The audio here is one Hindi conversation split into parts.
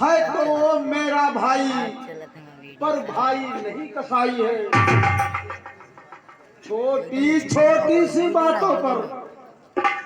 है तो वो मेरा भाई, पर भाई नहीं कसाई है। छोटी छोटी सी बातों पर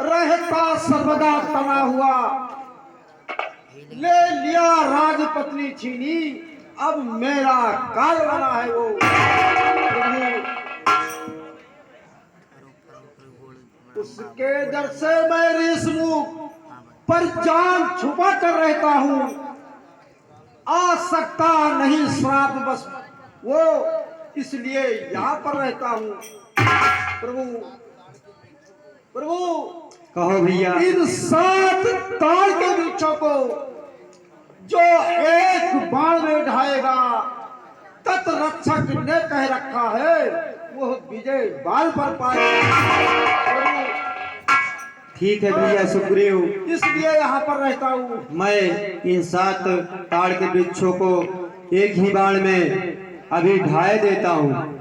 रहता सर्वदा तना हुआ। ले लिया राजपत्नी छीनी, अब मेरा काल बना है वो। उसके डर से मैं रेशमुख पर जान छुपा कर रहता हूँ। आ सकता नहीं श्राप बस वो, इसलिए यहाँ पर रहता हूँ। प्रभु प्रभु कहो भैया। इन 7 ताड़ के वृक्षों को जो एक बाण में ढाएगा, तत् रक्षक ने कह रखा है वो विजय बाल पर पाएगा। ठीक है भैया, सुग्रीव, इसलिए यहाँ पर रहता हूँ। मैं इन 7 ताड़ के वृक्षों को एक ही बाण में अभी ढाए देता हूँ।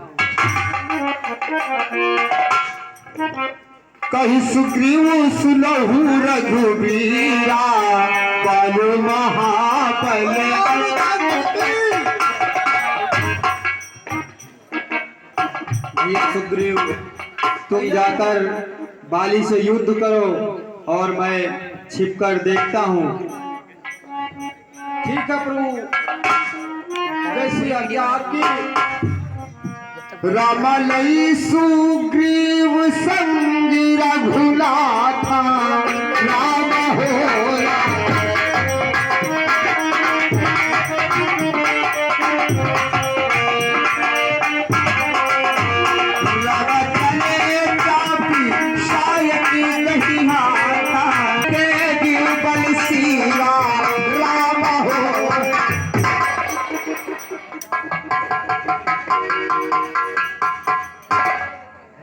कही सुग्रीव सुनहु रघुबीरा, बालु महाबल। भैया सुग्रीव, तुम जाकर बाली से युद्ध करो और मैं छिपकर देखता हूँ। ठीक है प्रभु, जैसी आज्ञा आपकी। रामलई सुग्रीव संग रघुनाथ, राम हो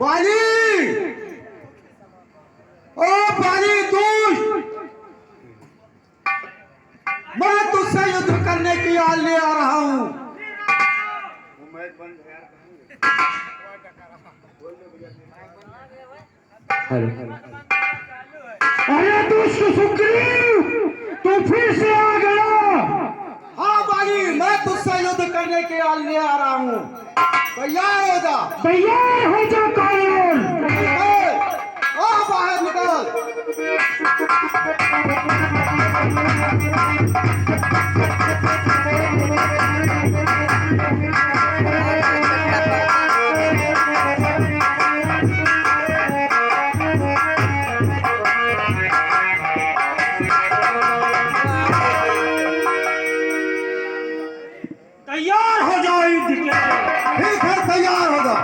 बाली, ओ बाली दुष्ट, मैं तुझसे युद्ध करने की आल ले आ रहा हूं। अरे दुष्ट सुग्रीव, तू फिर से आ गया। हाँ बाली, मैं तुझसे युद्ध करने की आल ले आ रहा हूं। तैयार हो जा। तैयार हो जा कौन? आ बाहर निकल। तैयार हो जाओ युद्ध के लिए। ठीक है, तैयार हो जा।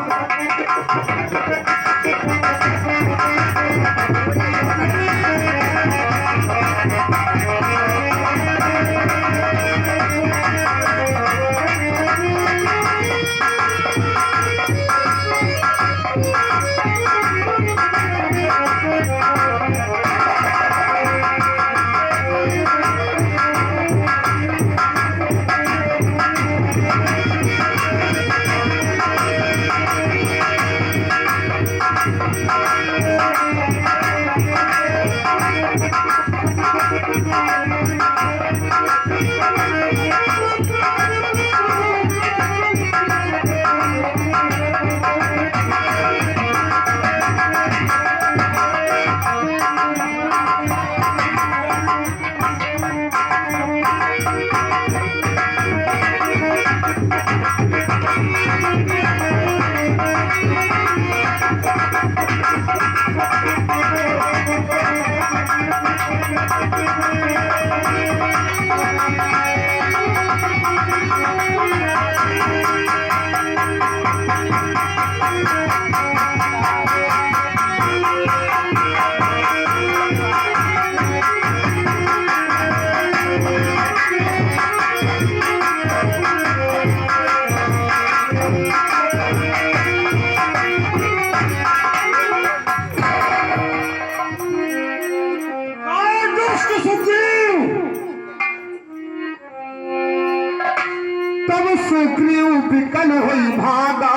तब सुग्रीव विकल हुई भागा,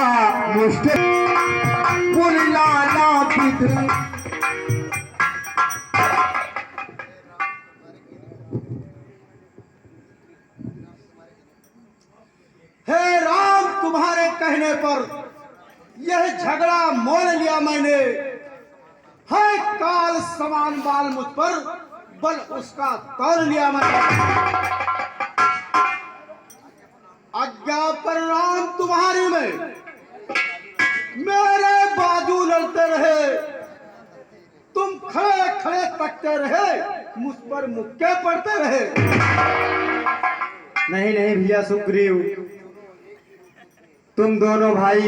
मुष्टि लाला पितृ। कहने पर यह झगड़ा मोल लिया मैंने। है काल समान बाल मुझ पर, बल उसका तौल लिया मैंने। आज्ञा पर राम तुम्हारी में मेरे बाजू लड़ते रहे, तुम खड़े खड़े तकते रहे, मुझ पर मुक्के पड़ते रहे। नहीं नहीं भैया सुग्रीव, तुम दोनों भाई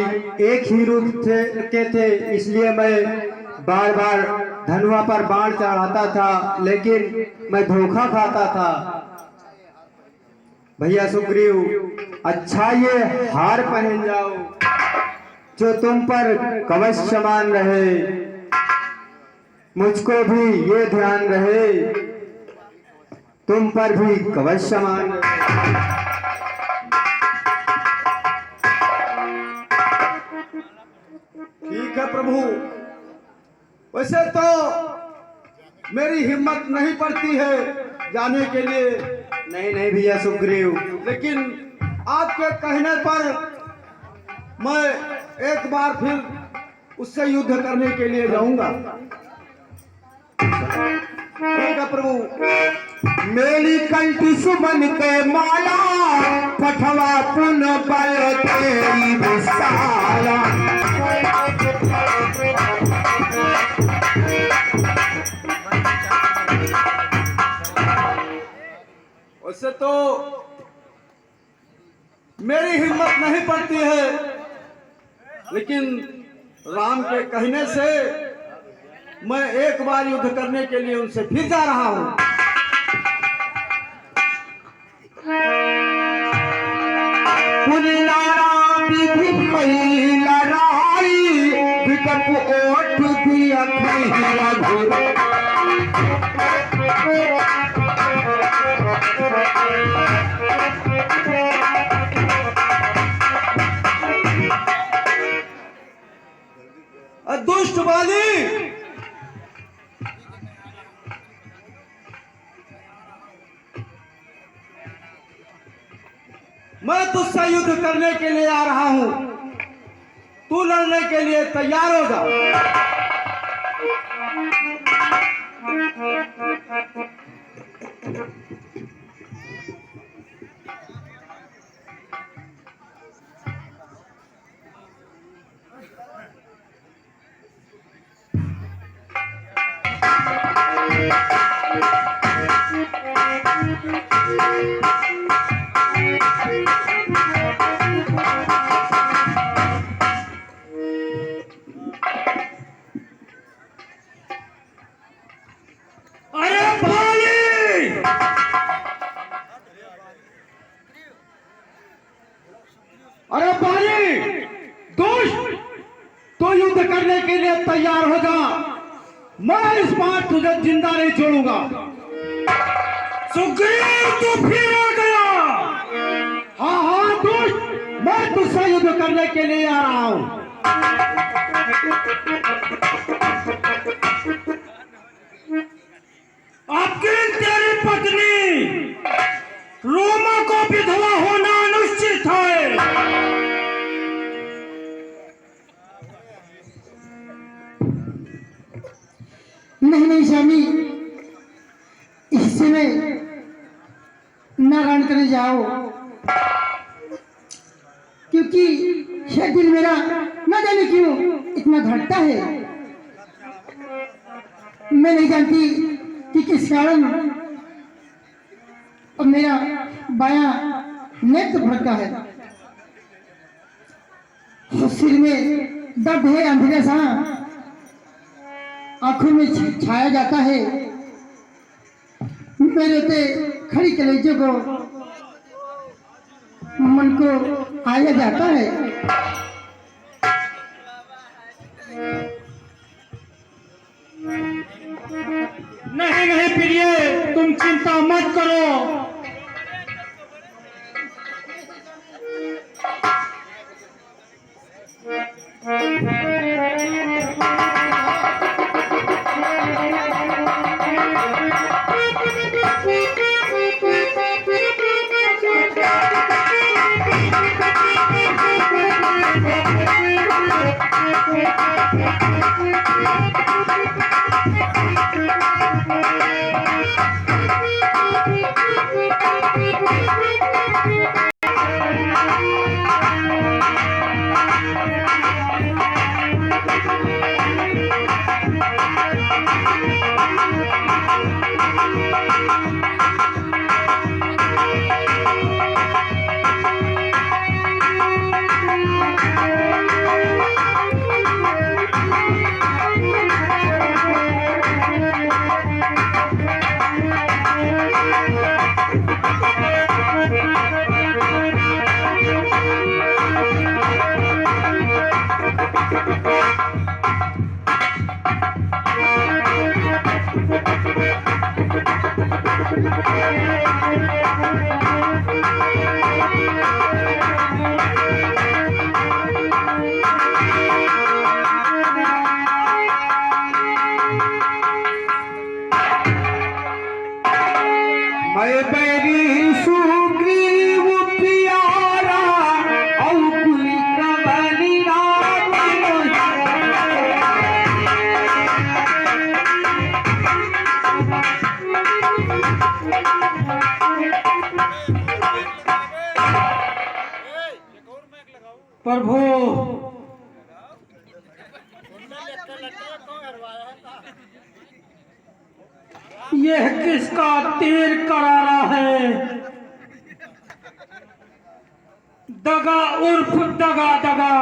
एक ही रूप के थे, इसलिए मैं बार बार धनुआ पर बाण चढ़ाता था, लेकिन मैं धोखा खाता था। भैया सुग्रीव, अच्छा ये हार पहन जाओ जो तुम पर कवच समान रहे, मुझको भी ये ध्यान रहे तुम पर भी कवच समान रहे। ठीक है प्रभु, वैसे तो मेरी हिम्मत नहीं पड़ती है जाने के लिए। नहीं नहीं भैया सुग्रीव, लेकिन आपके कहने पर मैं एक बार फिर उससे युद्ध करने के लिए जाऊंगा। ठीक है प्रभु। मेरी कंठी सुमन के माला, पठवा पुन बल तेरी विशाला। वैसे तो मेरी हिम्मत नहीं पड़ती है, लेकिन राम के कहने से मैं एक बार युद्ध करने के लिए उनसे फिर जा रहा हूं। लड़ाई विकट ओठ दिया दुष्ट बाली, मैं तुझसे युद्ध करने के लिए आ रहा हूं, तू लड़ने के लिए तैयार हो जा। अरे बाली, दुष्ट, तो युद्ध करने के लिए तैयार हो जा, मैं इस बार तुझे जिंदा नहीं छोड़ूंगा। सुग्रीव, तू फिर आ गया। हाँ हाँ दुष्ट, मैं तुझसे युद्ध करने के लिए आ रहा हूं। आपकी तेरी पत्नी रोमा को विधवा होना अनुचित है। नहीं नहीं स्वामी, इससे में नारायण करने जाओ, क्योंकि यह दिल मेरा न जाने क्यों इतना धड़कता है। मैं नहीं जानती कि किस कारण अब मेरा बायां नेत्र भड़का है, और सिर में दर्द है, अंधेरे सा आंखों में छाया जाता है। मेरे ते खड़ी कलेजों को मन को आया जाता है। नहीं नहीं प्रिय, तुम चिंता मत करो। मैं बैरी सुग्रीव प्यारा औ कुल कमली राम प्रभु यह किसका तीर करारा है? दगा उर्फ दगा दगा,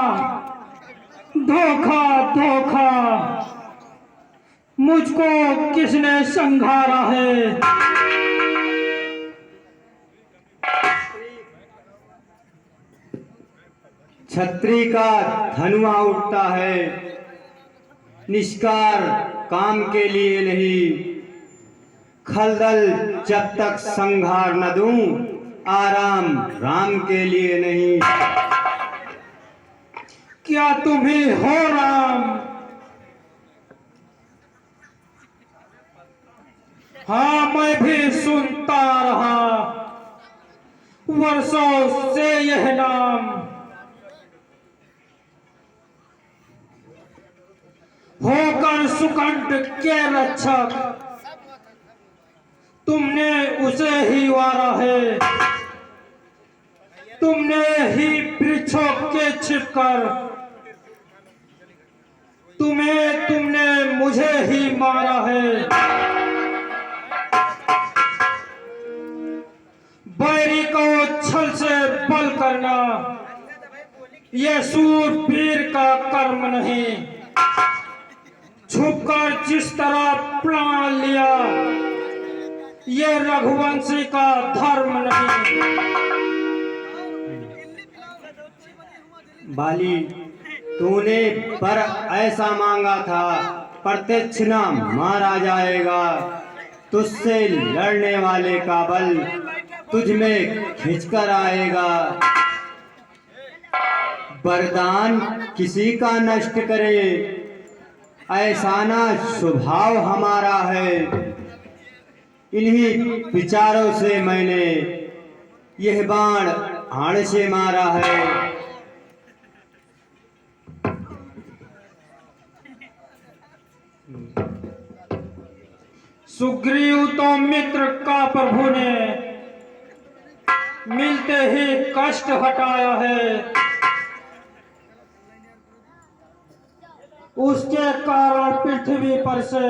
धोखा धोखा, मुझको किसने संघारा है? छत्री का धनुआ उठता है, निष्कार काम के लिए नहीं। खलदल जब तक संहार न दूं, आराम राम के लिए नहीं। क्या तुम्हें हो राम? हाँ, मैं भी सुनता रहा वर्षों से यह नाम। होकर सुकंठ के रक्षक तुमने उसे ही वारा है। तुमने ही वृक्षों के छिपकर तुमने मुझे ही मारा है। बैरी को छल से बल करना यह सूरवीर का कर्म नहीं। छुपकर जिस तरह प्राण लिया ये रघुवंशी का धर्म नहीं। बाली, तूने पर ऐसा मांगा था, प्रत्यक्ष न मारा जाएगा। तुझसे लड़ने वाले का बल तुझ में खिंचकर आएगा। वरदान किसी का नष्ट करे, ऐसा ना स्वभाव हमारा है। इन्हीं विचारों से मैंने यह बाण हाड़ से मारा है। सुग्रीव तो मित्र का प्रभु ने मिलते ही कष्ट हटाया है। उसके कारण पृथ्वी पर से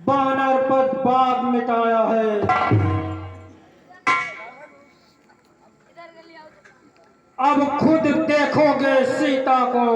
वानर पद बाग मिटाया है। अब खुद देखोगे सीता को